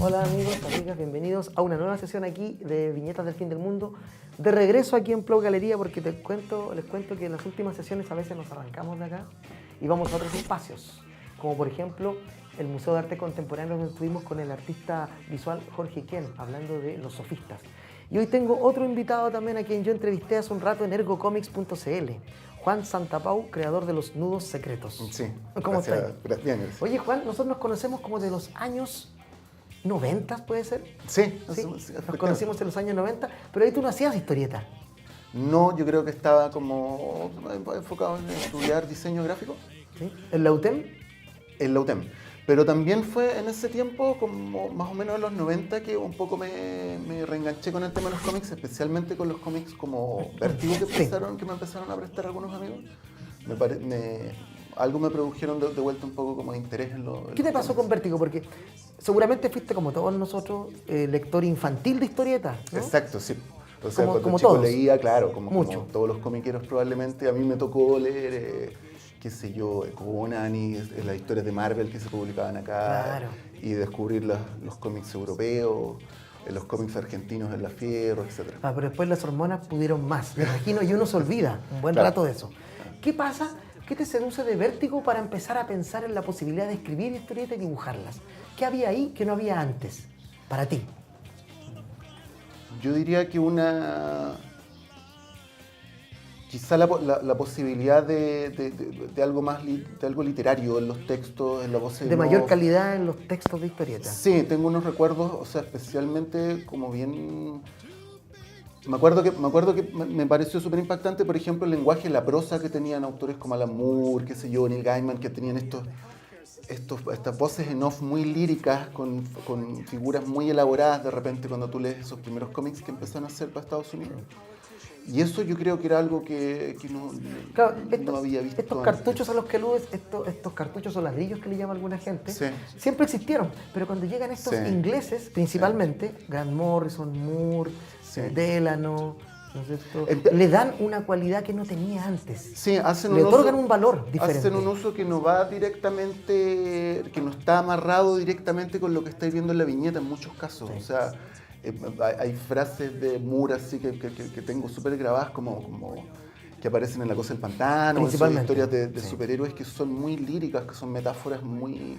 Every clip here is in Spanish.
Hola amigos, amigas, bienvenidos a una nueva sesión aquí de Viñetas del Fin del Mundo. De regreso aquí en Plau Galería porque les cuento que en las últimas sesiones a veces nos arrancamos de acá y vamos a otros espacios, como por ejemplo el Museo de Arte Contemporáneo donde estuvimos con el artista visual Jorge Ken, hablando de los sofistas. Y hoy tengo otro invitado también a quien yo entrevisté hace un rato en ergocomics.cl, Juan Santapau, creador de los nudos secretos. Sí. ¿Cómo estás? Bien, gracias. Oye Juan, nosotros nos conocemos como de los años 90, ¿puede ser? Sí, Sí, nos conocimos en los años 90, pero ahí tú no hacías historieta. No, yo creo que estaba como enfocado en estudiar diseño gráfico. ¿Sí? ¿En la UTEM? En la UTEM. Pero también fue en ese tiempo, como más o menos en los 90, que un poco me reenganché con el tema de los cómics, especialmente con los cómics como Vértigo que me empezaron a prestar algunos amigos. Algo me produjeron de vuelta un poco como de interés en lo. ¿Qué te pasó con Vértigo? Porque seguramente fuiste, como todos nosotros, lector infantil de historietas, ¿no? Exacto, sí. O sea, como cuando chico todos. leía, claro, como todos los comiqueros probablemente. A mí me tocó leer, qué sé yo, Conan y las historias de Marvel que se publicaban acá. Claro. Y descubrir los cómics europeos, los cómics argentinos en La Fierro, etc. Pero después las hormonas pudieron más, me imagino, y uno se olvida un buen rato de eso. ¿Qué pasa? ¿Qué te seduce de Vértigo para empezar a pensar en la posibilidad de escribir historietas y dibujarlas? ¿Qué había ahí que no había antes, para ti? Yo diría que quizá la posibilidad de algo más, de algo literario en los textos, en la voz de mayor calidad en los textos de historietas. Sí, tengo unos recuerdos, o sea, especialmente como bien. Me acuerdo que me pareció súper impactante, por ejemplo, el lenguaje, la prosa que tenían autores como Alan Moore, qué sé yo, Neil Gaiman, que tenían estas voces en off muy líricas, con figuras muy elaboradas de repente cuando tú lees esos primeros cómics que empezaron a hacer para Estados Unidos. Y eso yo creo que era algo que no había visto estos antes. Cartuchos a los que aludes, estos cartuchos o ladrillos que le llama alguna gente, sí, siempre existieron, pero cuando llegan estos ingleses, principalmente, Grant Morrison, Moore, Delano, ¿no es cierto? Le dan una cualidad que no tenía antes. Sí, le otorgan un valor diferente. Hacen un uso que no va directamente, que no está amarrado directamente con lo que estáis viendo en la viñeta en muchos casos. Sí. O sea, hay frases de Moore así que tengo súper grabadas como que aparecen en La Cosa del Pantano, en sus historias de superhéroes que son muy líricas, que son metáforas muy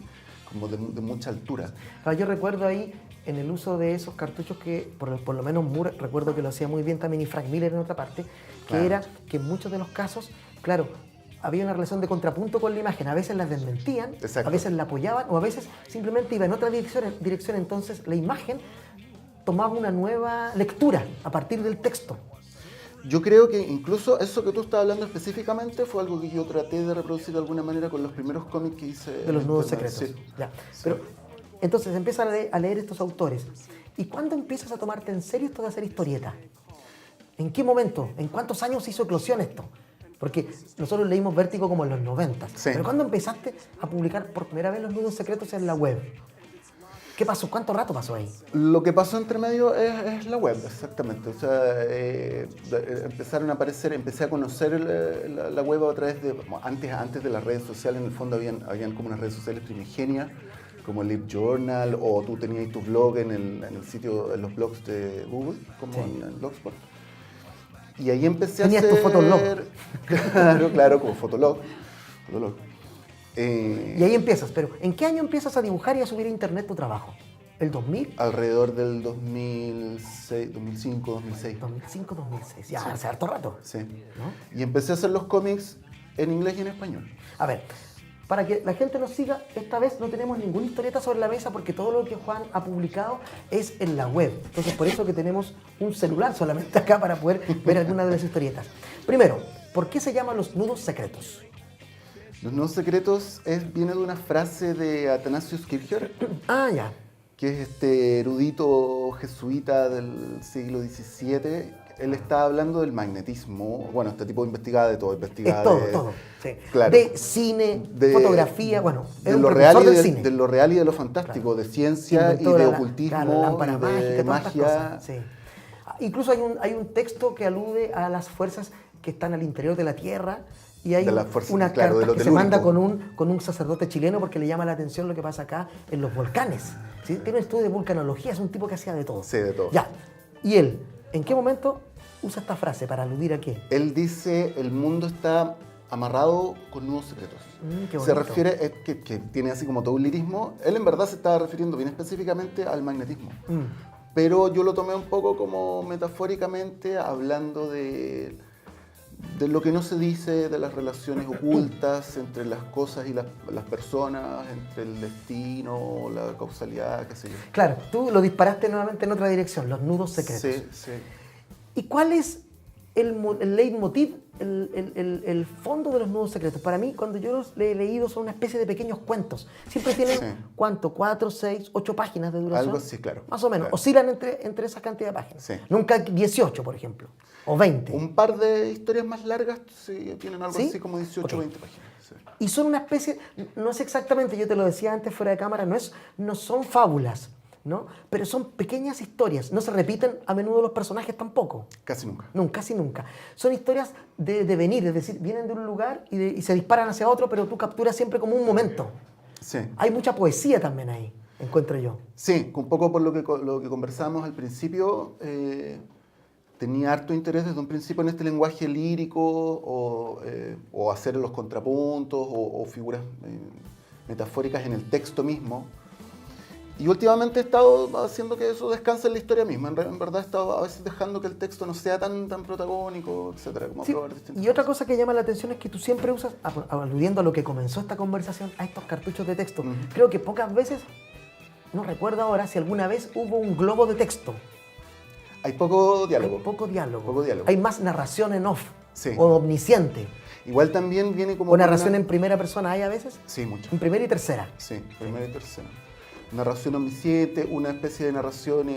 como de mucha altura. Yo recuerdo ahí en el uso de esos cartuchos que por lo menos Moore recuerdo que lo hacía muy bien también y Frank Miller en otra parte, que era que en muchos de los casos, claro, había una relación de contrapunto con la imagen, a veces la desmentían, a veces la apoyaban o a veces simplemente iba en otra dirección, entonces la imagen tomaba una nueva lectura a partir del texto. Yo creo que incluso eso que tú estás hablando específicamente fue algo que yo traté de reproducir de alguna manera con los primeros cómics que hice. De los nudos secretos. Sí. Ya. Pero entonces empiezas a leer estos autores. ¿Y cuándo empiezas a tomarte en serio esto de hacer historieta? ¿En qué momento? ¿En cuántos años hizo eclosión esto? Porque nosotros leímos Vértigo como en los 90. Sí. Pero ¿cuándo empezaste a publicar por primera vez los nudos secretos en la web? ¿Qué pasó? ¿Cuánto rato pasó ahí? Lo que pasó entre medio es la web, exactamente. O sea, empezaron a aparecer, empecé a conocer la web a través de, antes de las redes sociales, en el fondo habían como unas redes sociales primigenias, como LiveJournal, o tú tenías tu blog en el sitio, en los blogs de Google, como en Blogspot. Y ahí empecé Tenías a hacer... tu Fotolog. Claro, como Fotolog. Y ahí empiezas, pero ¿en qué año empiezas a dibujar y a subir a internet tu trabajo? ¿El 2000? Alrededor del 2006, 2005, 2006. 2005, 2006, ya hace harto rato. Sí. ¿No? Y empecé a hacer los cómics en inglés y en español. A ver, para que la gente nos siga, esta vez no tenemos ninguna historieta sobre la mesa porque todo lo que Juan ha publicado es en la web. Entonces, por eso que tenemos un celular solamente acá para poder ver alguna de las historietas. Primero, ¿por qué se llaman los nudos secretos? Los nudos secretos viene de una frase de Athanasius Kircher. Ya. Que es este erudito jesuita del siglo XVII. Él estaba hablando del magnetismo. Bueno, este tipo investigaba de todo. Es todo. Sí. Claro, de cine, fotografía, bueno, de lo real de lo real y de lo fantástico, de ciencia y de ocultismo, la lámpara y de magia. Sí. Incluso hay un texto que alude a las fuerzas que están al interior de la Tierra Y hay de las fuerzas, unas claro, de cartas lo que se manda telúrico. con un sacerdote chileno porque le llama la atención lo que pasa acá en los volcanes. ¿Sí? Tiene un estudio de vulcanología, es un tipo que hacía de todo. Sí, de todo. Ya. Y él, ¿en qué momento usa esta frase para aludir a qué? Él dice, el mundo está amarrado con nudos secretos. Qué Se bonito. refiere, que tiene así como todo un lirismo, él en verdad se estaba refiriendo bien específicamente al magnetismo. Pero yo lo tomé un poco como metafóricamente, hablando de lo que no se dice, de las relaciones ocultas entre las cosas y las personas, entre el destino, la causalidad, qué sé yo. Claro, tú lo disparaste nuevamente en otra dirección, los nudos secretos. Sí, sí. ¿Y cuál es el leitmotiv, el fondo de los nudos secretos? Para mí, cuando yo los he leído, son una especie de pequeños cuentos. Siempre tienen, Sí. ¿cuánto? 4, 6, 8 páginas de duración. Algo así, claro. Más o menos. Claro. Oscilan entre esa cantidad de páginas. Sí. Nunca 18, por ejemplo. O 20. Un par de historias más largas sí, tienen algo ¿Sí? así como 18 o Ok. 20 páginas. Sí. Y son una especie, no es exactamente, yo te lo decía antes fuera de cámara, no son fábulas, ¿no? Pero son pequeñas historias. No se repiten a menudo los personajes tampoco. Casi nunca. Nunca, casi nunca. Son historias de venir, es decir, vienen de un lugar y se disparan hacia otro, pero tú capturas siempre como un momento. Sí. Hay mucha poesía también ahí, encuentro yo. Sí, un poco por lo que conversábamos al principio, tenía harto interés desde un principio en este lenguaje lírico o hacer los contrapuntos o figuras metafóricas en el texto mismo. Y últimamente he estado haciendo que eso descanse en la historia misma. En verdad he estado a veces dejando que el texto no sea tan protagónico, etcétera, como Sí, probar distintas y otra cosas. cosa que llama la atención es que tú siempre usas, aludiendo a lo que comenzó esta conversación, a estos cartuchos de texto. Ujú. Creo que pocas veces, no recuerdo ahora si alguna vez hubo un globo de texto. Hay poco diálogo. Hay poco diálogo. Poco diálogo. Hay más narración en off Sí. o omnisciente. Igual también viene como... O con narración una- en primera persona hay a veces, Sí, mucho. en primera y tercera. Sí, primera y tercera. Narración omnisciente, una especie de narración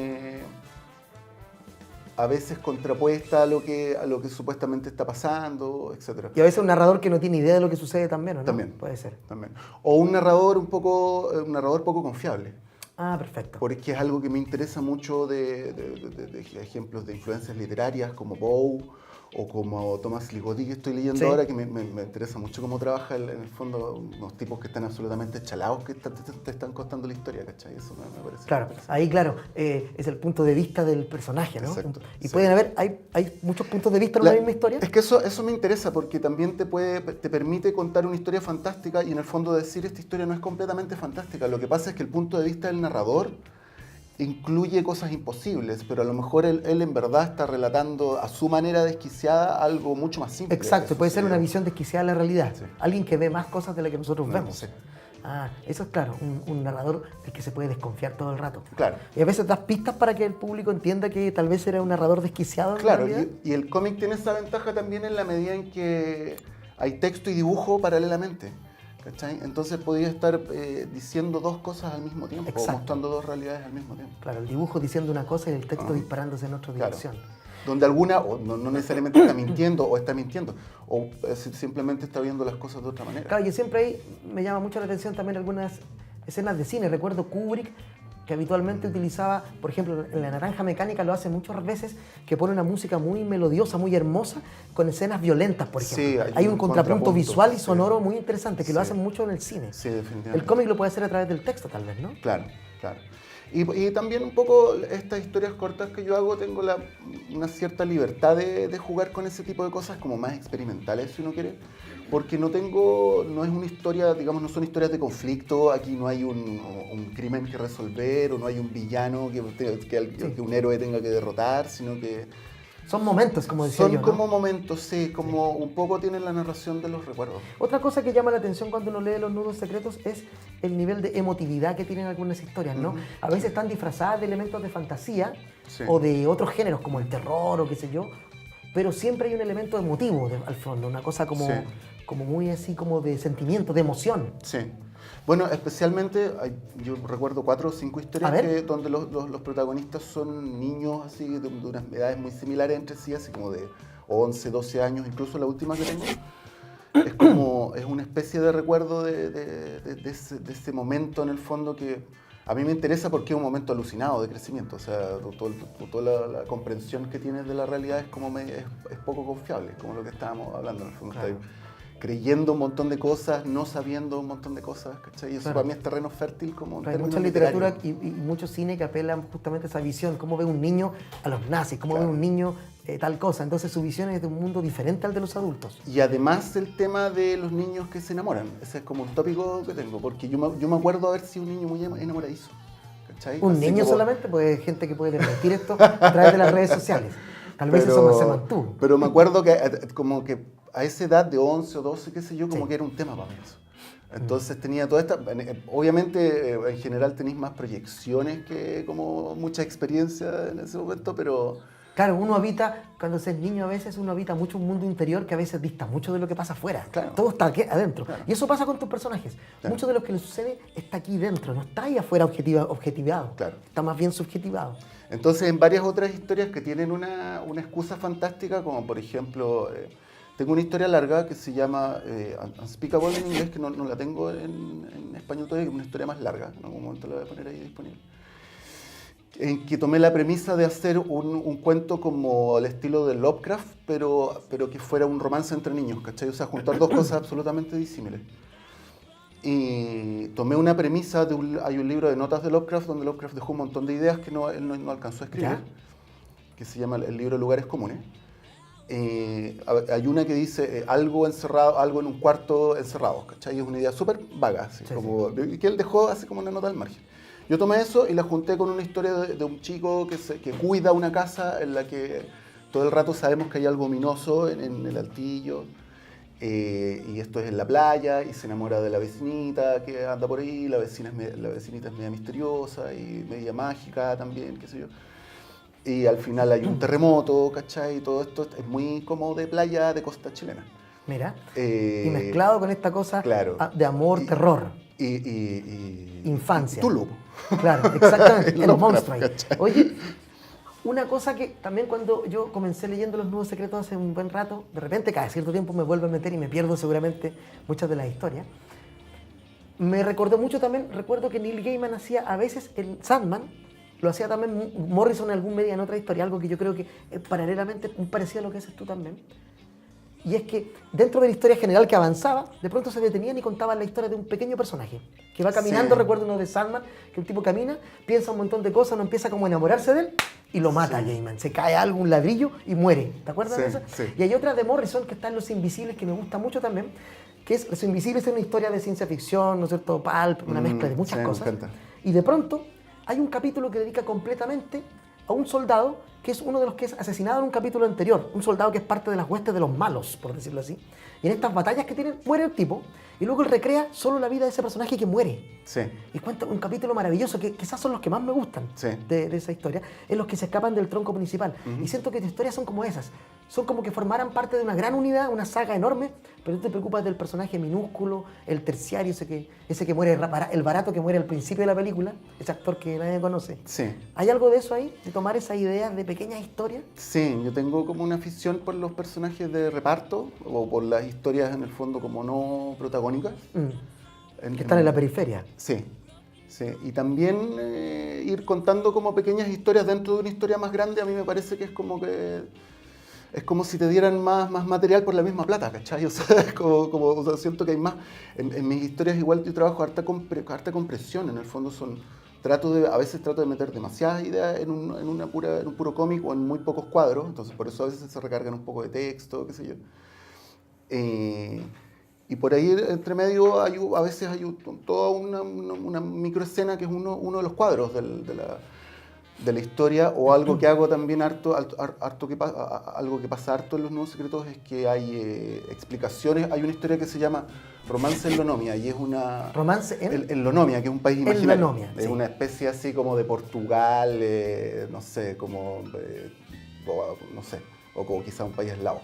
a veces contrapuesta a lo que supuestamente está pasando, etc. Y a veces un narrador que no tiene idea de lo que sucede también, ¿o no? También. Puede ser. También. O un narrador poco confiable, Ah, perfecto. porque es algo que me interesa mucho de ejemplos de influencias literarias como Poe o como Thomas Ligotti que estoy leyendo Sí. ahora, que me interesa mucho cómo trabaja en el fondo unos tipos que están absolutamente chalados, que te están contando la historia, ¿cachai? Eso me parece. Claro, ahí claro, es el punto de vista del personaje, ¿no? Exacto, Y sí. pueden haber, hay muchos puntos de vista en una misma historia. Es que eso me interesa porque también te permite contar una historia fantástica y en el fondo decir esta historia no es completamente fantástica. Lo que pasa es que el punto de vista del narrador incluye cosas imposibles, pero a lo mejor él en verdad está relatando a su manera desquiciada algo mucho más simple. Exacto, Eso puede ser sería- una visión desquiciada de la realidad. Sí. Alguien que ve más cosas de las que nosotros vemos. Sí. Ah, eso es claro, un narrador del que se puede desconfiar todo el rato. Claro. Y a veces das pistas para que el público entienda que tal vez era un narrador desquiciado en Claro, realidad. y el cómic tiene esa ventaja también en la medida en que hay texto y dibujo paralelamente. ¿Cachai? Entonces podía estar diciendo dos cosas al mismo tiempo, Exacto. o mostrando dos realidades al mismo tiempo. Claro, el dibujo diciendo una cosa y el texto Ajá. disparándose en otra Claro. dirección. Donde alguna, o no necesariamente está mintiendo, o está mintiendo, o simplemente está viendo las cosas de otra manera. Claro, y siempre ahí me llama mucho la atención también algunas escenas de cine. Recuerdo Kubrick, que habitualmente utilizaba, por ejemplo, en La Naranja Mecánica lo hace muchas veces, que pone una música muy melodiosa, muy hermosa, con escenas violentas, por ejemplo. Sí, hay un contrapunto visual y sí. sonoro muy interesante, que lo Sí. hacen mucho en el cine. Sí, definitivamente. El cómic lo puede hacer a través del texto, tal vez, ¿no? Claro, claro. Y también un poco estas historias cortas que yo hago, tengo una cierta libertad de jugar con ese tipo de cosas, como más experimentales, si uno quiere, porque no es una historia, digamos, no son historias de conflicto, aquí no hay un crimen que resolver, o no hay un villano que un héroe tenga que derrotar, sino que Son momentos, como decía son yo, ¿no? como momentos, sí, como un poco tienen la narración de los recuerdos. Otra cosa que llama la atención cuando uno lee Los Nudos Secretos es el nivel de emotividad que tienen algunas historias, ¿no? Ujú. A veces están disfrazadas de elementos de fantasía Sí. o de otros géneros como el terror o qué sé yo, pero siempre hay un elemento emotivo al fondo, una cosa como, Sí. como muy así como de sentimiento, de emoción. Sí. Bueno, especialmente, yo recuerdo 4 o 5 A historias ver. donde los protagonistas son niños así de unas edades muy similares entre sí, así como de 11, 12 años, incluso la última que tengo. Es una especie de recuerdo de ese momento en el fondo que a mí me interesa porque es un momento alucinado de crecimiento. O sea, toda la comprensión que tienes de la realidad es como es poco confiable, como lo que estábamos hablando en el fondo. Claro. creyendo un montón de cosas, no sabiendo un montón de cosas, ¿cachai? Y eso Claro. para mí es terreno fértil como en Hay términos mucha literatura literarios. y mucho cine que apelan justamente a esa visión, cómo ve un niño a los nazis, cómo Claro. ve un niño tal cosa. Entonces su visión es de un mundo diferente al de los adultos. Y además el tema de los niños que se enamoran, ese es como un tópico que tengo, porque yo me acuerdo haber sido un niño muy enamoradizo, ¿cachai? Un Así niño como- solamente, pues hay gente que puede desmentir esto a través de las redes sociales. Tal vez eso no se mantuvo. Pero me acuerdo que como que a esa edad de 11 o 12, qué sé yo, como Sí. que era un tema para mí eso. Entonces tenía toda esta... Obviamente en general tenéis más proyecciones que como mucha experiencia en ese momento, pero... Claro, uno habita, cuando se es niño a veces, uno habita mucho un mundo interior que a veces dista mucho de lo que pasa afuera. Claro. Todo está aquí adentro. Claro. Y eso pasa con tus personajes. Claro. Mucho de lo que les sucede está aquí dentro, no está ahí afuera objetivado. Claro. Está más bien subjetivado. Entonces, en varias otras historias que tienen una excusa fantástica, como por ejemplo, tengo una historia larga que se llama Unspeakable en inglés, que no la tengo en español todavía, que es una historia más larga, en algún momento la voy a poner ahí disponible. En que tomé la premisa de hacer un cuento como al estilo de Lovecraft, pero que fuera un romance entre niños, ¿cachai? O sea, juntar dos cosas absolutamente disímiles. Y tomé una premisa hay un libro de notas de Lovecraft donde Lovecraft dejó un montón de ideas que él no alcanzó a escribir, ¿Ya? que se llama el libro Lugares Comunes. Hay una que dice algo encerrado, algo en un cuarto encerrado, ¿cachai? Es una idea súper vaga, así, Sí, como, y que él dejó así como una nota al margen. Yo tomé eso y la junté con una historia de un chico que cuida una casa en la que todo el rato sabemos que hay algo ominoso en el altillo. Y esto es en la playa y se enamora de la vecinita que anda por ahí, la vecinita es media misteriosa y media mágica también, qué sé yo. Y al final hay un terremoto, ¿cachai? Y todo esto es muy como de playa de costa chilena. Mira. Eh, Y mezclado con esta cosa claro. de amor, terror. Infancia. Tulu. Claro, exactamente. El En los Lovecraft, monstruos ahí. ¿cachai? Oye, una cosa que también cuando yo comencé leyendo Los Nudos Secretos hace un buen rato, de repente cada cierto tiempo me vuelvo a meter y me pierdo seguramente muchas de las historias. Me recordó mucho también, recuerdo que Neil Gaiman hacía a veces el Sandman, lo hacía también Morrison en algún medio en otra historia, algo que yo creo que es paralelamente muy parecido a lo que haces tú también. Y es que dentro de la historia general que avanzaba, de pronto se detenían y contaban la historia de un pequeño personaje que va caminando, Sí. recuerdo uno de Sandman, que un tipo camina, piensa un montón de cosas, uno empieza como a enamorarse de él y lo mata Sí. Gaiman. Se cae algo, un ladrillo y muere. ¿Te acuerdas de Sí, eso? sí. Y hay otra de Morrison que está en Los Invisibles que me gusta mucho también, que es Los Invisibles, es una historia de ciencia ficción, ¿no es cierto? Pulp, una mezcla de muchas sí, me cosas. encanta. Y de pronto hay un capítulo que dedica completamente a un soldado que es uno de los que es asesinado en un capítulo anterior. Un soldado que es parte de las huestes de los malos, por decirlo así. Y en estas batallas que tienen, muere el tipo. Y luego él recrea solo la vida de ese personaje que muere. Sí. Y cuenta un capítulo maravilloso que quizás son los que más me gustan Sí. de esa historia, es los que se escapan del tronco principal. Y siento que tus historias son como esas. Son como que formaran parte de una gran unidad, una saga enorme, pero tú te preocupas del personaje minúsculo, el terciario, ese que muere, el barato que muere al principio de la película, ese actor que nadie conoce. Sí. ¿Hay algo de eso ahí? ¿De tomar esas ideas de pequeñas historias? Sí, yo tengo como una afición por los personajes de reparto o por las historias en el fondo como no protagónicas. Que están en la periferia. Sí, sí. Y también ir contando como pequeñas historias dentro de una historia más grande, a mí me parece que es como si te dieran más material por la misma plata, ¿cachai? O sea, o sea, siento que hay más. En mis historias igual yo trabajo harta compresión, en el fondo a veces trato de meter demasiadas ideas en un puro cómic o en muy pocos cuadros, entonces por eso a veces se recargan un poco de texto, qué sé yo. Y por ahí entre medio a veces hay toda una microescena que es uno de los cuadros de la historia, o algo que hago también algo que pasa harto en Los Nudos Secretos es que hay explicaciones. Hay una historia que se llama Romance en Lonomia y es una... ¿Romance en? En Lonomia, que es un país imaginario. Lonomia, Es sí. una especie así como de Portugal, no sé, no sé, o como quizá un país eslavo.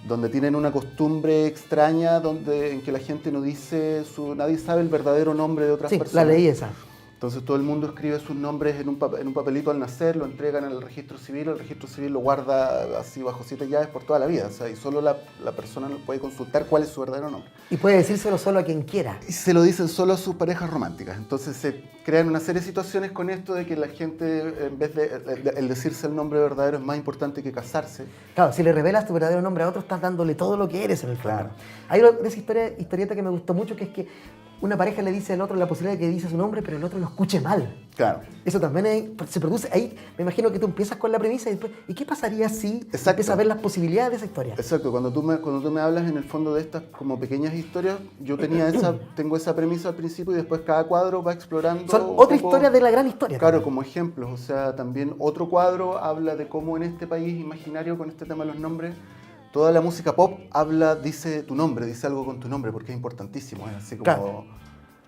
Donde tienen una costumbre extraña en que la gente no dice nadie sabe el verdadero nombre de otras Sí, personas. la leí esa. Entonces todo el mundo escribe sus nombres en un papelito al nacer, lo entregan al registro civil, el registro civil lo guarda así bajo 7 llaves por toda la vida. O sea, y solo la persona puede consultar cuál es su verdadero nombre. Y puede decírselo solo a quien quiera. Y se lo dicen solo a sus parejas románticas. Entonces se crean una serie de situaciones con esto de que la gente, en vez de el decirse el nombre verdadero es más importante que casarse. Claro, si le revelas tu verdadero nombre a otro, estás dándole todo lo que eres en el fondo. Claro. Hay esa historieta que me gustó mucho, que es que una pareja le dice al otro la posibilidad de que dice su nombre, pero el otro lo escuche mal. Claro. Eso también se produce ahí. Me imagino que tú empiezas con la premisa y después, ¿y qué pasaría si empiezas a ver las posibilidades de esa historia? Exacto. Cuando tú me hablas en el fondo de estas como pequeñas historias, yo tengo esa premisa al principio y después cada cuadro va explorando. Son otra historia de la gran historia. Claro, como ejemplos. O sea, también otro cuadro habla de cómo en este país imaginario con este tema de los nombres, toda la música pop dice tu nombre, dice algo con tu nombre, porque es importantísimo. Es así como...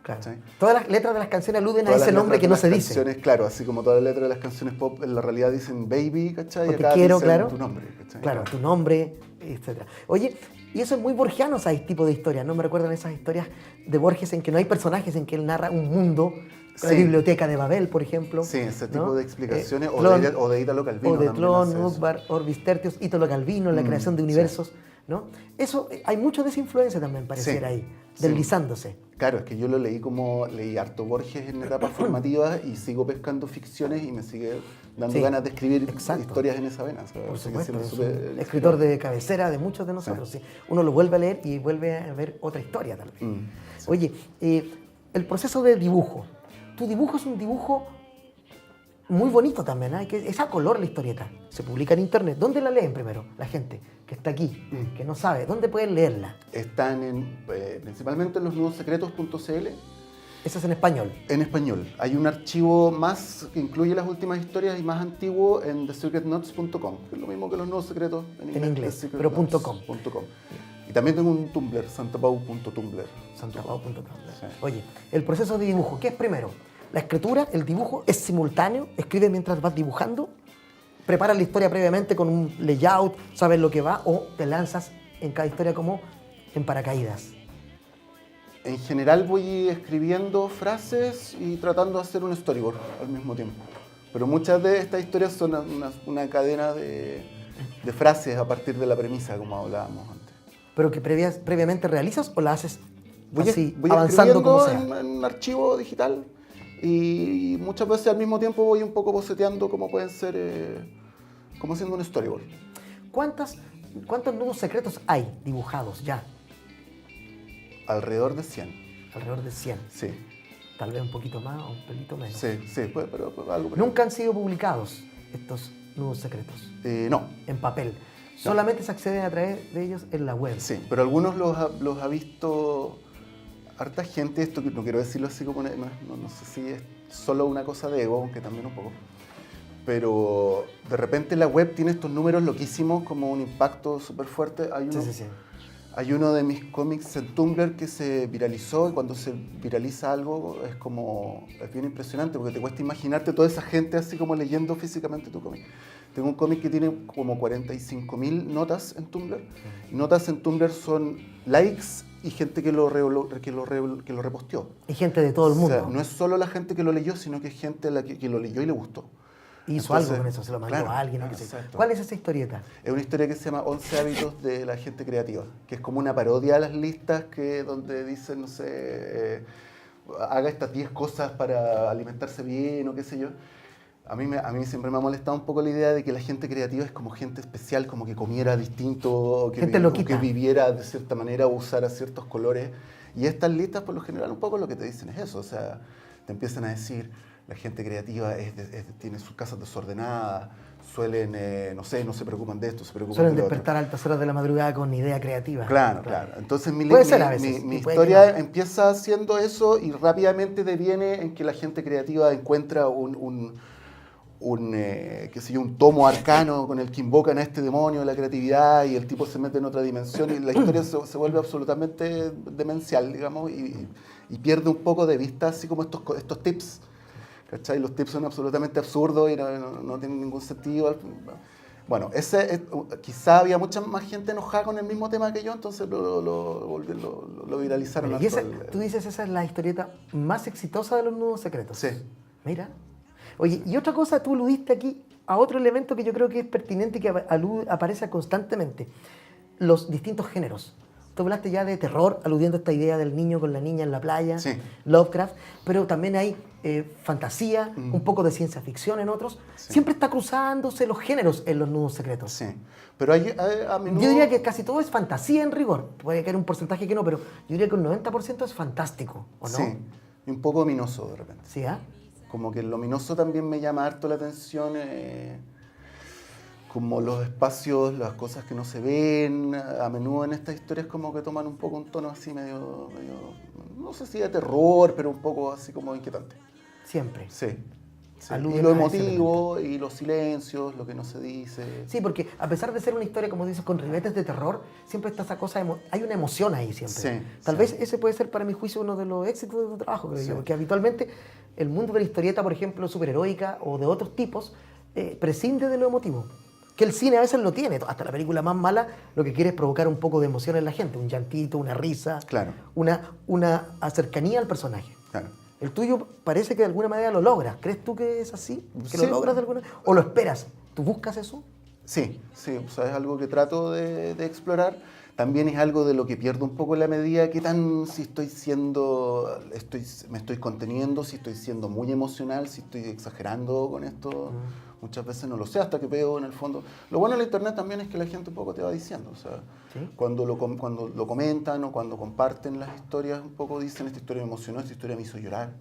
Claro. ¿Sí? Todas las letras de las canciones aluden Todas a ese nombre que no se dice. Claro, así como todas las letras de las canciones pop en la realidad dicen baby, ¿cachai? O te acá quiero, dicen claro. tu nombre, ¿cachai? Claro, tu nombre, etc. Oye, y eso es muy borgiano, ese tipo de historias, ¿no? Me recuerdan esas historias de Borges en que no hay personajes, en que él narra un mundo, la biblioteca de Babel, por ejemplo. Sí, ese tipo ¿no? de explicaciones, Clon, o de Italo Calvino. o de también Clon, hace eso. Nussbaum, Orbis Tertius, Italo Calvino, la creación de universos, sí. ¿no? Eso, hay mucho de esa influencia también, pareciera ahí, deslizándose. Claro, es que yo leí harto Borges en etapas formativas y sigo pescando ficciones y me sigue dando ganas de escribir historias en esa vena. ¿Sabes? Por supuesto, es un escritor escritor de cabecera de muchos de nosotros. Sí. Uno lo vuelve a leer y vuelve a ver otra historia tal vez. Sí. Oye, el proceso de dibujo. Tu dibujo es un dibujo muy bonito también, ¿eh? Que es a color la historieta. Se publica en internet. ¿Dónde la leen primero la gente que está aquí, que no sabe? ¿Dónde pueden leerla? Están principalmente en losnudosecretos.cl. Eso es en español. En español. Hay un archivo más que incluye las últimas historias y más antiguo en thesecretnotes.com, que es lo mismo que los nuevos secretos en inglés, pero .com. Y también tengo un Tumblr, santapau.tumblr. Santapau.tumblr. Sí. Oye, el proceso de dibujo, ¿qué es primero? La escritura, el dibujo, ¿es simultáneo? ¿Escribes mientras vas dibujando? ¿Preparas la historia previamente con un layout, sabes lo que va? ¿O te lanzas en cada historia como en paracaídas? En general voy escribiendo frases y tratando de hacer un storyboard al mismo tiempo. Pero muchas de estas historias son una cadena de frases a partir de la premisa, como hablábamos antes. ¿Pero que previamente realizas o la haces voy así, avanzando como sea? En un archivo digital y muchas veces al mismo tiempo voy un poco boceteando como pueden ser, como haciendo un storyboard. ¿Cuántos nudos secretos hay dibujados ya? Alrededor de 100. Alrededor de 100. Sí. Tal vez un poquito más o un pelito menos. Sí, pero algo. ¿Nunca han sido publicados estos nudos secretos? No. En papel. Solamente se acceden a través de ellos en la web. Sí, pero algunos los ha visto harta gente. Esto no quiero decirlo así como, no sé si es solo una cosa de ego, aunque también un poco. Pero de repente la web tiene estos números loquísimos, como un impacto súper fuerte. Hay uno de mis cómics en Tumblr que se viralizó y cuando se viraliza algo es bien impresionante porque te cuesta imaginarte toda esa gente así como leyendo físicamente tu cómic. Tengo un cómic que tiene como 45.000 notas en Tumblr. Notas en Tumblr son likes y gente que lo reposteó. Y gente de todo el mundo. O sea, no es solo la gente que lo leyó, sino que es gente que lo leyó y le gustó. Hizo algo con eso, se lo mandó a alguien. ¿Cuál es esa historieta? Es una historia que se llama 11 hábitos de la gente creativa, que es como una parodia a las listas donde dicen, no sé, haga estas 10 cosas para alimentarse bien o qué sé yo. A mí siempre me ha molestado un poco la idea de que la gente creativa es como gente especial, como que comiera distinto, o que viviera de cierta manera o usara ciertos colores. Y estas listas, por lo general, un poco lo que te dicen es eso. O sea, te empiezan a decir, la gente creativa tiene sus casas desordenadas, suelen, no se preocupan de esto, se preocupan suelen de lo despertar otro. a altas horas de la madrugada con idea creativa. Claro. Entonces mi historia empieza haciendo eso y rápidamente deviene en que la gente creativa encuentra un tomo arcano con el que invocan a este demonio de la creatividad y el tipo se mete en otra dimensión y la historia se vuelve absolutamente demencial, digamos, y pierde un poco de vista así como estos tips, ¿cachai? Los tips son absolutamente absurdos y no tienen ningún sentido. Bueno, quizá había mucha más gente enojada con el mismo tema que yo, entonces lo viralizaron. Y tú dices, esa es la historieta más exitosa de los Nudos Secretos. Sí. Mira. Oye, y otra cosa, tú aludiste aquí a otro elemento que yo creo que es pertinente y que aparece constantemente. Los distintos géneros. Tú hablaste ya de terror, aludiendo a esta idea del niño con la niña en la playa, sí. Lovecraft, pero también hay fantasía, un poco de ciencia ficción en otros. Sí. Siempre está cruzándose los géneros en los Nudos Secretos. Sí, pero a menudo... Yo diría que casi todo es fantasía en rigor. Puede que haya un porcentaje que no, pero yo diría que un 90% es fantástico, ¿o no? Sí, y un poco ominoso de repente. ¿Sí, ah? Como que el ominoso también me llama harto la atención, como los espacios, las cosas que no se ven. A menudo en estas historias como que toman un poco un tono así medio no sé si de terror, pero un poco así como inquietante. Siempre. Sí. Sí. Aluden Y lo a ese emotivo, y los silencios, lo que no se dice. Sí, porque a pesar de ser una historia, como dices, con ribetes de terror, siempre está esa cosa, hay una emoción ahí siempre. Sí, Tal sí. vez ese puede ser, para mi juicio, uno de los éxitos de tu trabajo, creo Sí. yo, porque habitualmente el mundo de la historieta, por ejemplo, superheroica o de otros tipos, prescinde de lo emotivo. Que el cine a veces lo tiene, hasta la película más mala, lo que quiere es provocar un poco de emoción en la gente, un llantito, una risa, Claro. una cercanía al personaje. Claro. El tuyo parece que de alguna manera lo logras. ¿Crees tú que es así? ¿Que Sí. lo logras de alguna manera? ¿O lo esperas? ¿Tú buscas eso? Sí, sí, o sea, es algo que trato de explorar. También es algo de lo que pierdo un poco la medida, qué tan, si me estoy conteniendo, si estoy siendo muy emocional, si estoy exagerando con esto. Muchas veces no lo sé hasta que veo en el fondo. Lo bueno de la internet también es que la gente un poco te va diciendo, o sea, ¿Sí? cuando lo comentan o cuando comparten las historias, un poco dicen, esta historia me emocionó, esta historia me hizo llorar.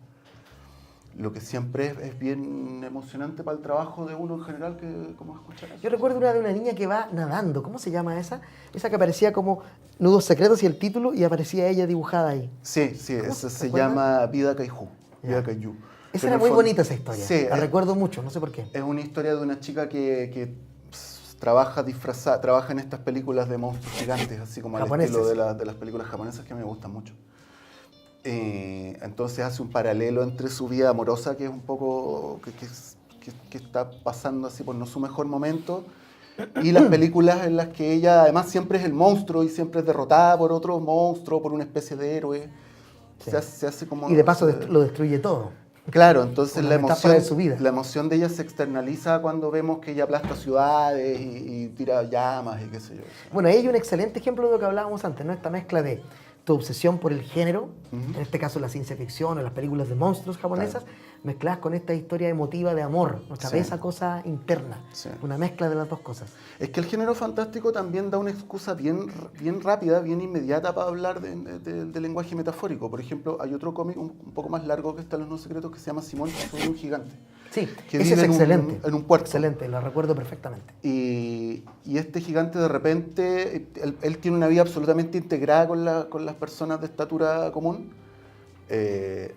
Lo que siempre es bien emocionante para el trabajo de uno en general, que como escuchar eso. Yo recuerdo una de una niña que va nadando. ¿Cómo se llama esa? Esa que aparecía como Nudos Secretos y el título y aparecía ella dibujada ahí. Sí, sí, ¿Cómo esa se recuerdas? llama Vida Kaiju. Ya. Vida Kaiju. Esa Pero era en muy el bonita esa historia. Sí, La recuerdo mucho, no sé por qué. es una historia de una chica que trabaja disfrazada, trabaja en estas películas de monstruos gigantes, así como al Japoneses. estilo de las películas japonesas que me gustan mucho. Entonces hace un paralelo entre su vida amorosa, que es un poco que está pasando así por no su mejor momento, y las películas en las que ella además siempre es el monstruo y siempre es derrotada por otro monstruo, por una especie de héroe. Sí. Se hace como... Y de paso lo destruye todo. Claro, entonces Una metáfora de su vida. la emoción de ella se externaliza cuando vemos que ella aplasta ciudades y tira llamas y qué sé yo. Bueno, ahí hay un excelente ejemplo de lo que hablábamos antes, ¿no? Esta mezcla de tu obsesión por el género, Ujú. en este caso la ciencia ficción o las películas de monstruos japonesas, mezcladas con esta historia emotiva de amor, nuestra Sí. bella cosa interna. Sí. Una mezcla de las dos cosas. Es que el género fantástico también da una excusa bien rápida, bien inmediata para hablar de lenguaje metafórico. Por ejemplo, hay otro cómic un poco más largo que está en Los Nudos Secretos que se llama Simón, que es sobre un gigante. Sí, Que ese vive es en un- excelente. en un puerto. Excelente, lo recuerdo perfectamente. Y este gigante de repente, él tiene una vida absolutamente integrada con las personas de estatura común.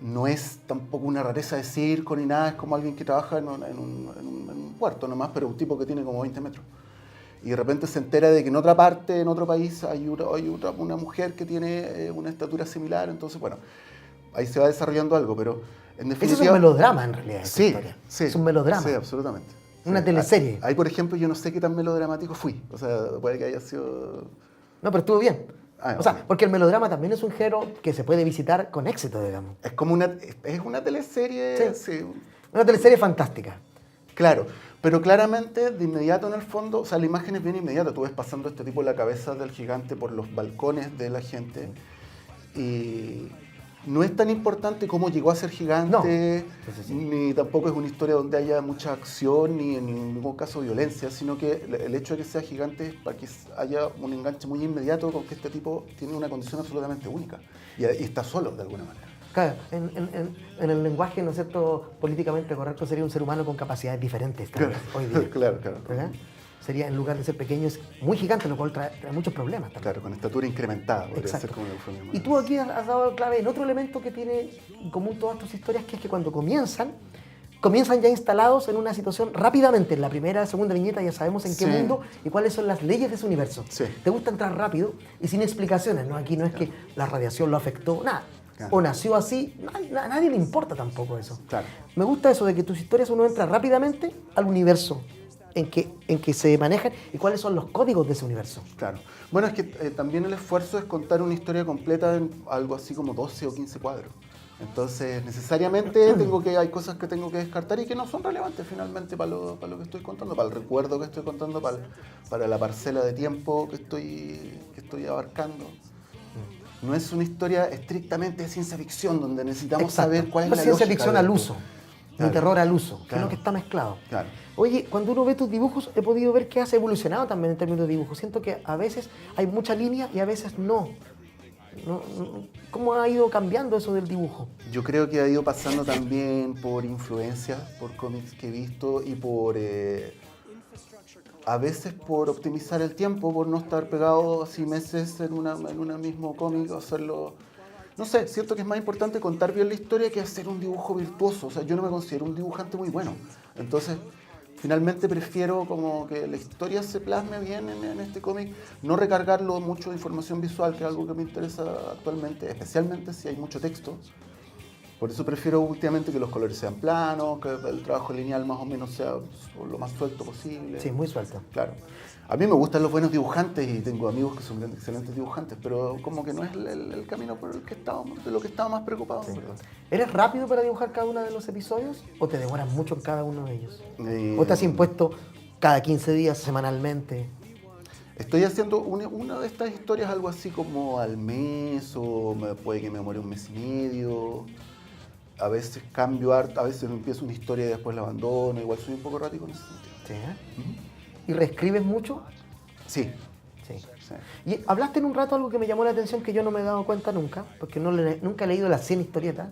No es tampoco una rareza de circo ni nada, es como alguien que trabaja en un puerto nomás, pero un tipo que tiene como 20 metros. Y de repente se entera de que en otra parte, en otro país, hay una mujer que tiene una estatura similar. Entonces, bueno, ahí se va desarrollando algo, pero en definitiva... Eso es un melodrama en realidad, esa Sí, historia. sí. Es un melodrama. Sí, absolutamente. Una Sí. teleserie. Ahí, por ejemplo, yo no sé qué tan melodramático fui. O sea, puede que haya sido... No, pero estuvo bien. Ah, O sea, bueno. porque el melodrama también es un género que se puede visitar con éxito, digamos. Es como es una teleserie, sí. Una teleserie fantástica. Claro. Pero claramente, de inmediato en el fondo, o sea, la imagen es bien inmediata. Tú ves pasando este tipo la cabeza del gigante por los balcones de la gente. Y no es tan importante cómo llegó a ser gigante, No. Sí. ni tampoco es una historia donde haya mucha acción, ni en ningún caso violencia, sino que el hecho de que sea gigante es para que haya un enganche muy inmediato con que este tipo tiene una condición absolutamente única y está solo de alguna manera. Claro, en el lenguaje, ¿no es cierto?, políticamente correcto, sería un ser humano con capacidades diferentes tal vez, hoy día. Claro. ¿Verdad? Sería, en lugar de ser pequeño, es muy gigante, lo cual trae muchos problemas también. Claro, con estatura incrementada, podría Exacto. ser como el eufemismo. Y tú aquí has dado clave en otro elemento que tiene en común todas tus historias, que es que cuando comienzan ya instalados en una situación rápidamente. En la primera, segunda viñeta ya sabemos en qué Sí. mundo y cuáles son las leyes de ese universo. Sí. Te gusta entrar rápido y sin explicaciones, ¿no? Aquí no es que la radiación lo afectó, nada. Claro. O nació así, a nadie le importa tampoco eso. Claro. Me gusta eso de que tus historias uno entra rápidamente al universo en que se manejan y cuáles son los códigos de ese universo. Claro. Bueno, es que también el esfuerzo es contar una historia completa en algo así como 12 o 15 cuadros. Entonces, necesariamente hay cosas que tengo que descartar y que no son relevantes finalmente para lo que estoy contando, para el recuerdo que estoy contando, para la parcela de tiempo que estoy abarcando. No es una historia estrictamente de ciencia ficción, donde necesitamos saber cuál es la lógica. Ciencia ficción al uso, ni terror al uso, Claro. sino que está mezclado. Claro. Oye, cuando uno ve tus dibujos, he podido ver que has evolucionado también en términos de dibujo. Siento que a veces hay mucha línea y a veces no. ¿Cómo ha ido cambiando eso del dibujo? Yo creo que ha ido pasando también por influencias, por cómics que he visto y por a veces por optimizar el tiempo, por no estar pegado así meses en un mismo cómic o hacerlo. No sé, siento que es más importante contar bien la historia que hacer un dibujo virtuoso. O sea, yo no me considero un dibujante muy bueno. Entonces, finalmente prefiero como que la historia se plasme bien en este cómic, no recargarlo mucho de información visual, que es algo que me interesa actualmente, especialmente si hay mucho texto. Por eso prefiero últimamente que los colores sean planos, que el trabajo lineal más o menos sea lo más suelto posible. Sí, muy suelto. Claro. A mí me gustan los buenos dibujantes y tengo amigos que son excelentes dibujantes, pero como que no es el camino por el que de lo que estaba más preocupado. Sí. ¿Verdad? ¿Eres rápido para dibujar cada uno de los episodios o te demoras mucho en cada uno de ellos? Eh, ¿O te has impuesto cada 15 días, semanalmente? Estoy haciendo una de estas historias algo así como al mes o puede que me demore un mes y medio. A veces cambio harto, a veces empiezo una historia y después la abandono. Igual soy un poco errático en ese sentido. Sí, ¿Y reescribes mucho? Sí. Sí. Sí. Y hablaste en un rato algo que me llamó la atención que yo no me he dado cuenta nunca, porque nunca he leído las 100 historietas.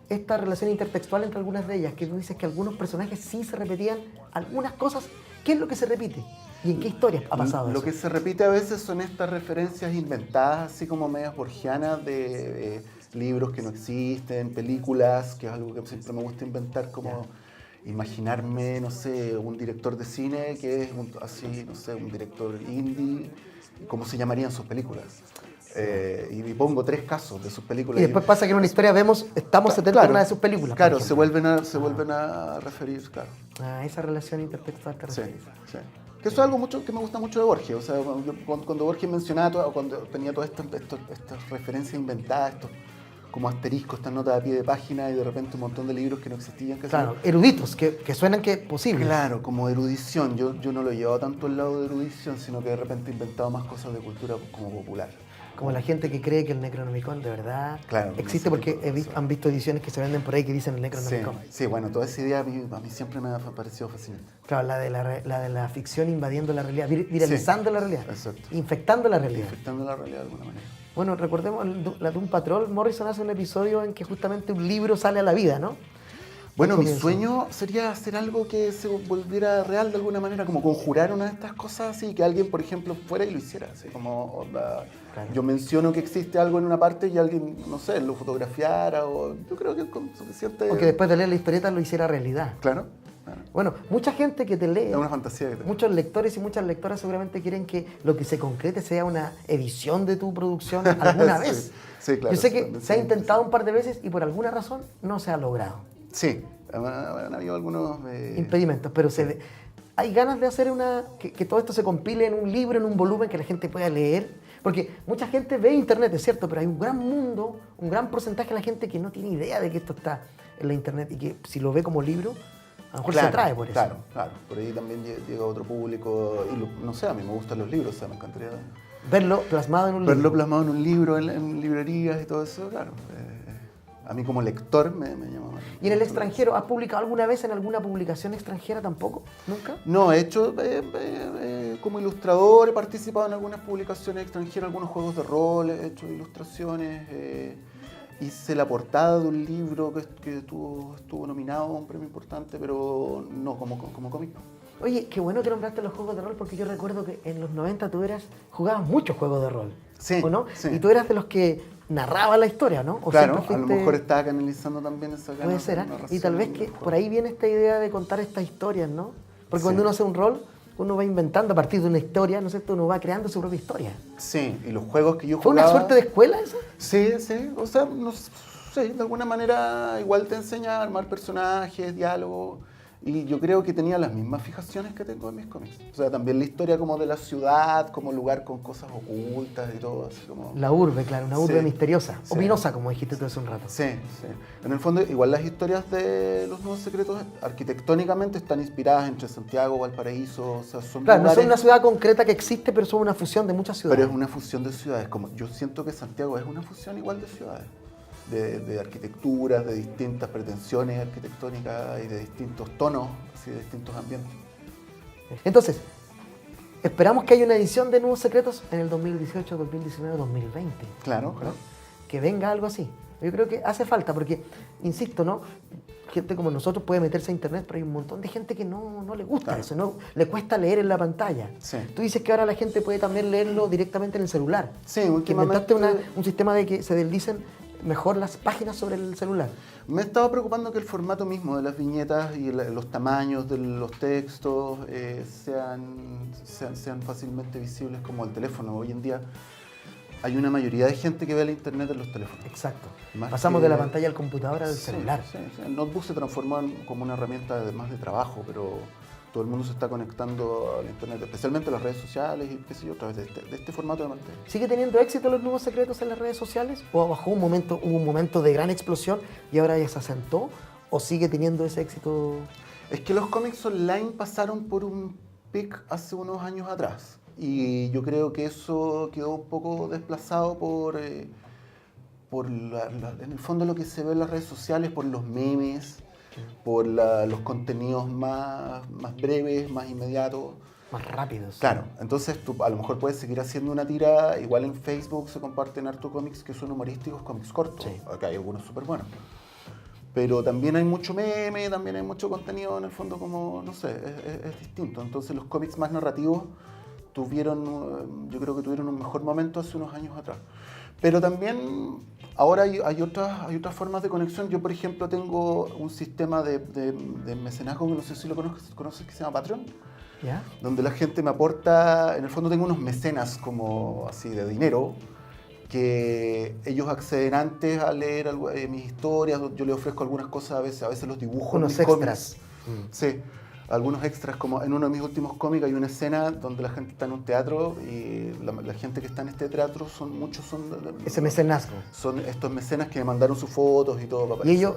Esta relación intertextual entre algunas de ellas, que tú dices que algunos personajes sí se repetían algunas cosas. ¿Qué es lo que se repite? ¿Y en qué historias ha pasado Lo eso? que se repite a veces son estas referencias inventadas, así como medias borgianas de libros que no existen, películas, que es algo que siempre me gusta inventar, como imaginarme, no sé, un director de cine que es así, no sé, un director indie, cómo se llamarían sus películas. Y pongo 3 casos de sus películas. Y después pasa que en una historia estamos 70 en una de sus películas. Claro, por se vuelven a referir, claro. esa relación intertextual te Sí, refieres. sí. Que eso es algo mucho que me gusta mucho de Borges. O sea, cuando Borges mencionaba, cuando tenía todas estas referencias inventadas, estos como asteriscos, estas notas a pie de página y de repente un montón de libros que no existían. Claro, eruditos, que suenan que posibles. Claro, como erudición. Yo no lo he llevado tanto al lado de erudición, sino que de repente he inventado más cosas de cultura como popular. Como la gente que cree que el Necronomicon de verdad existe, no sé porque han visto ediciones que se venden por ahí que dicen el Necronomicon. Sí, bueno, toda esa idea a mí siempre me ha parecido fascinante. Claro, la de la ficción invadiendo la realidad, viralizando la realidad, exacto. Infectando la realidad. Infectando la realidad de alguna manera. Bueno, recordemos la Doom Patrol. Morrison hace un episodio en que justamente un libro sale a la vida, ¿no? Bueno, mi sueño sería hacer algo que se volviera real de alguna manera, como conjurar una de estas cosas así, que alguien, por ejemplo, fuera y lo hiciera. Así como yo menciono que existe algo en una parte y alguien, no sé, lo fotografiara, o yo creo que con suficiente... O que después de leer la historieta lo hiciera realidad. Claro. Bueno, mucha gente que te lee, es una fantasía que muchos lectores y muchas lectoras seguramente quieren que lo que se concrete sea una edición de tu producción alguna vez. Sí, claro. Yo sé que se ha intentado un par de veces y por alguna razón no se ha logrado. Sí, han habido algunos... impedimentos, pero hay ganas de hacer que todo esto se compile en un libro, en un volumen que la gente pueda leer, porque mucha gente ve internet, es cierto, pero hay un gran mundo, un gran porcentaje de la gente que no tiene idea de que esto está en la internet y que si lo ve como libro, a lo mejor se atrae por eso. Claro, por ahí también llega otro público y no sé, a mí me gustan los libros, o sea, me encantaría verlo plasmado en un libro. Verlo plasmado en un libro, en librerías y todo eso, claro. A mí como lector me llama más. ¿Y en el extranjero? ¿Has publicado alguna vez en alguna publicación extranjera tampoco? ¿Nunca? No, he hecho como ilustrador, he participado en algunas publicaciones extranjeras, algunos juegos de rol, he hecho ilustraciones, hice la portada de un libro que estuvo nominado a un premio importante, pero no como cómic. Oye, qué bueno que nombraste los juegos de rol, porque yo recuerdo que en los 90 jugabas muchos juegos de rol, sí, ¿o no? Sí. Y tú eras de los que narraban la historia, ¿no? ¿O claro, a lo mejor estaba canalizando también esa puede ser, ¿eh? Y tal vez que por ahí viene esta idea de contar estas historias, ¿no? Porque cuando uno hace un rol, uno va inventando a partir de una historia, ¿no es cierto? Uno va creando su propia historia. Sí, y los juegos que yo ¿Fue jugaba... una suerte de escuela eso? Sí, o sea, no sé, de alguna manera igual te enseña a armar personajes, diálogos, Y yo creo que tenía las mismas fijaciones que tengo en mis cómics. O sea, también la historia como de la ciudad, como lugar con cosas ocultas y todo, así como... La urbe, claro, una urbe Sí, misteriosa, sí. ominosa, como dijiste tú hace un rato. Sí, sí. En el fondo, igual las historias de los Nuevos Secretos arquitectónicamente están inspiradas entre Santiago, Valparaíso, o sea, son Claro, no lugares, son una ciudad concreta que existe, pero son una fusión de muchas ciudades. pero es una fusión de ciudades. Como, yo siento que Santiago es una fusión igual de ciudades. De arquitecturas, de distintas pretensiones arquitectónicas y de distintos tonos, así, de distintos ambientes. Entonces, esperamos que haya una edición de Nuevos Secretos en el 2018, 2019, 2020. Claro, claro. Que venga algo así. Yo creo que hace falta, porque, insisto, ¿no? Gente como nosotros puede meterse a internet, pero hay un montón de gente que no le gusta Claro. eso, no le cuesta leer en la pantalla. Sí. Tú dices que ahora la gente puede también leerlo directamente en el celular. Sí, Que últimamente inventaste un sistema de que se deslicen mejor las páginas sobre el celular. me he estado preocupando que el formato mismo de las viñetas y los tamaños de los textos sean fácilmente visibles como el teléfono. Hoy en día hay una mayoría de gente que ve el internet en los teléfonos. Exacto. Más Pasamos que- de la pantalla al computador al Sí, celular. sí, sí. El notebook se transformó como una herramienta más de trabajo, pero todo el mundo se está conectando al internet, especialmente a las redes sociales y qué sé yo, a través de este formato de pantalla. ¿Sigue teniendo éxito los Nuevos Secretos en las redes sociales? ¿O hubo un momento de gran explosión y ahora ya se asentó? ¿O sigue teniendo ese éxito? Es que los cómics online pasaron por un pic hace unos años atrás y yo creo que eso quedó un poco desplazado por en el fondo lo que se ve en las redes sociales, por los memes, por los contenidos más breves, más inmediatos. Más rápidos. Claro, entonces tú a lo mejor puedes seguir haciendo una tira, igual en Facebook se comparten harto cómics que son humorísticos, cómics cortos, Sí. acá hay algunos súper buenos. Pero también hay mucho meme, también hay mucho contenido en el fondo como, no sé, es distinto. Entonces los cómics más narrativos yo creo que tuvieron un mejor momento hace unos años atrás. Pero también ahora hay otras formas de conexión. Yo, por ejemplo, tengo un sistema de mecenazgo que no sé si lo conoces, que se llama Patreon, ¿Ya? donde la gente me aporta, en el fondo tengo unos mecenas como así de dinero, que ellos acceden antes a leer mis historias, yo les ofrezco algunas cosas a veces los dibujo. Unos en mis extras. cómics. Sí, algunos extras, como en uno de mis últimos cómics hay una escena donde la gente está en un teatro y la gente que está en este teatro son Ese mecenazgo. son estos mecenas que me mandaron sus fotos y todo. para Y ellos,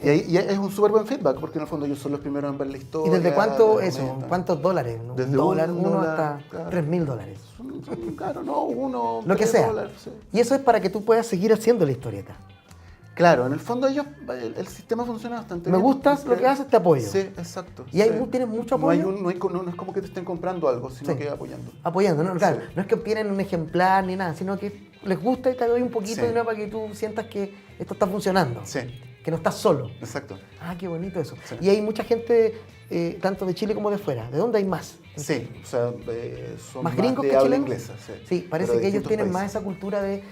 y es un súper buen feedback, porque en el fondo ellos son los primeros en ver la ¿y historia. desde cuánto les eso? comentan. ¿Cuántos dólares? ¿No? Desde ¿Un dólar? un Uno dólar, hasta claro. $3.000. Claro, no, uno, Lo que $3, sea. sí. Y eso es para que tú puedas seguir haciendo la historieta. Claro, en el fondo el sistema funciona bastante Me bien. gustas lo que haces, te apoyo. Sí, exacto. ¿Y hay sí. tienes mucho No, hay apoyo? no es como que te estén comprando algo, sino Sí. que apoyando. Apoyando, ¿no? Claro, Sí. no es que obtienen un ejemplar ni nada, sino que les gusta y te doy un poquito Sí. de dinero para que tú sientas que esto está funcionando. Sí, Que no estás solo. exacto. Ah, qué bonito eso. Sí. Y hay mucha gente, tanto de Chile como de fuera. ¿De dónde hay más? Sí, o sea, son ¿Más más gringos de que habla chilenos? inglesa. Sí, Sí, parece pero de que ellos distintos tienen más países. esa cultura de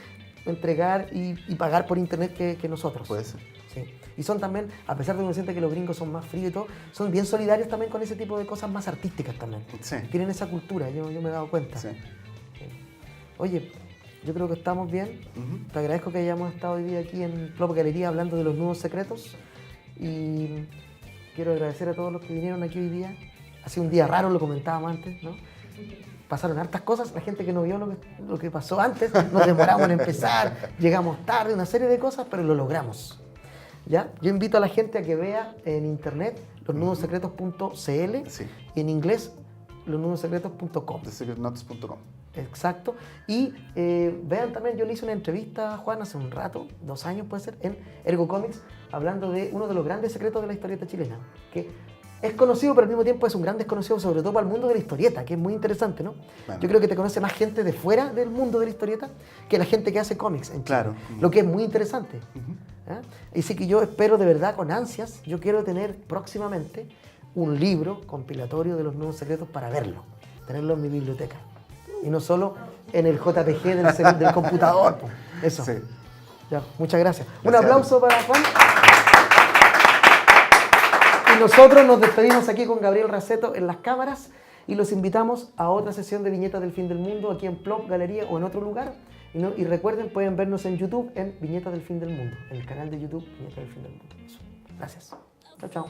entregar y pagar por internet que nosotros. Puede ser. Sí. Y son también, a pesar de que uno siente que los gringos son más fríos y todo, son bien solidarios también con ese tipo de cosas más artísticas también. Sí. Tienen esa cultura, yo me he dado cuenta. Sí. Oye, yo creo que estamos bien. Ujú. Te agradezco que hayamos estado hoy día aquí en Plop Galería hablando de los nuevos secretos. Y quiero agradecer a todos los que vinieron aquí hoy día. Ha sido un día raro, lo comentábamos antes, ¿no? Pasaron hartas cosas, la gente que no vio lo que pasó antes, nos demoramos en empezar, llegamos tarde, una serie de cosas, pero lo logramos. ¿Ya? Yo invito a la gente a que vea en internet losnudosecretos.cl Sí. y en inglés losnudosecretos.com. TheSecretNotes.com. Exacto. Y vean también, yo le hice una entrevista a Juan hace un rato, 2 años puede ser, en Ergo Comics, hablando de uno de los grandes secretos de la historieta chilena, que es conocido, pero al mismo tiempo es un gran desconocido, sobre todo para el mundo de la historieta, que es muy interesante, ¿no? Bueno. Yo creo que te conoce más gente de fuera del mundo de la historieta que la gente que hace cómics en Chile. Claro. Lo que es muy interesante. ¿Ah? Y sí que yo espero de verdad con ansias, yo quiero tener próximamente un libro compilatorio de los nuevos secretos para verlo, tenerlo en mi biblioteca. Y no solo en el JPG del computador. Po. Eso. Sí. Ya, muchas gracias. Un Gracias. aplauso para Juan. Y nosotros nos despedimos aquí con Gabriel Raceto en las cámaras y los invitamos a otra sesión de Viñetas del Fin del Mundo aquí en Plop Galería o en otro lugar. Y recuerden, pueden vernos en YouTube en Viñetas del Fin del Mundo, en el canal de YouTube Viñetas del Fin del Mundo. Eso. Gracias. Chao, chao.